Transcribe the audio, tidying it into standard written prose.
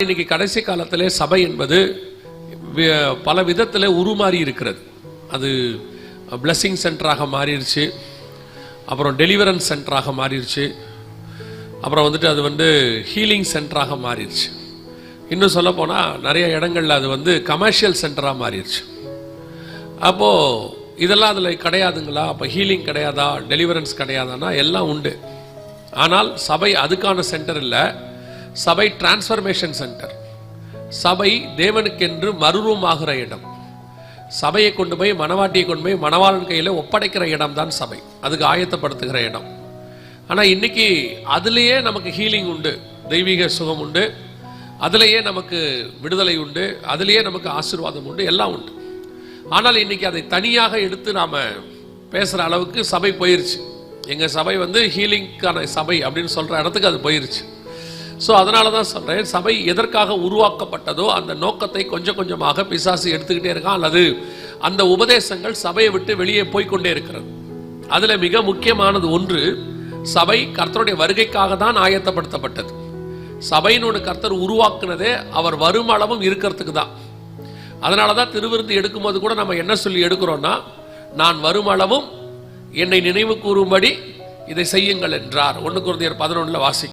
இன்னைக்கு கடைசி காலத்திலே சபை என்பது பல விதத்தில் உருமாறி இருக்கிறது. அது பிளெஸிங் சென்டராக மாறிடுச்சு, அப்புறம் டெலிவரன்ஸ் சென்டராக மாறிடுச்சு, அப்புறம் அது ஹீலிங் சென்டராக மாறிடுச்சு. இன்னும் சொல்ல போனால் நிறைய இடங்களில் அது கமர்ஷியல் சென்டராக மாறிடுச்சு. அப்போது இதெல்லாம் அதில் கிடையாதுங்களா? அப்போ ஹீலிங் கிடையாதா, டெலிவரன்ஸ் கிடையாதானா? எல்லாம் உண்டு. ஆனால் சபை அதுக்கான சென்டர் இல்லை. சபை டிரான்ஸ்ஃபர்மேஷன் சென்டர். சபை தேவனுக்கென்று மறுரூபமாகிற இடம். சபையை கொண்டு போய் மணவாட்டியை கொண்டு போய் மணவாளன் கையில் ஒப்படைக்கிற இடம் தான் சபை. அதுக்கு ஆயத்தப்படுத்துகிற இடம். ஆனால் இன்னைக்கு அதுலேயே நமக்கு ஹீலிங் உண்டு, தெய்வீக சுகம் உண்டு, அதுலேயே நமக்கு விடுதலை உண்டு, அதுலேயே நமக்கு ஆசீர்வாதம் உண்டு, எல்லாம் உண்டு. ஆனால் இன்னைக்கு அதை தனியாக எடுத்து நாம் பேசுகிற அளவுக்கு சபை போயிருச்சு. எங்கள் சபை ஹீலிங்கான சபை அப்படின்னு சொல்கிற இடத்துக்கு அது போயிருச்சு. ஸோ அதனால தான் சொல்கிறேன், சபை எதற்காக உருவாக்கப்பட்டதோ அந்த நோக்கத்தை கொஞ்சம் கொஞ்சமாக பிசாசு எடுத்துக்கிட்டே இருக்கான், அல்லது அந்த உபதேசங்கள் சபையை விட்டு வெளியே போய்கொண்டே இருக்கிறது. அதில் மிக முக்கியமானது ஒன்று, சபை கர்த்தருடைய வருகைக்காக தான் ஆயத்தப்படுத்தப்பட்டது. சபையினோட கர்த்தர் உருவாக்குனதே அவர் வரும் அளவும் இருக்கிறதுக்கு தான். அதனால தான் திருவிருந்து எடுக்கும்போது கூட நம்ம என்ன சொல்லி எடுக்கிறோம்னா, நான் வரும் அளவும் என்னை நினைவு கூறும்படி இதை செய்யுங்கள் என்றார். 1 கொரிந்தியர் 11 வாசி.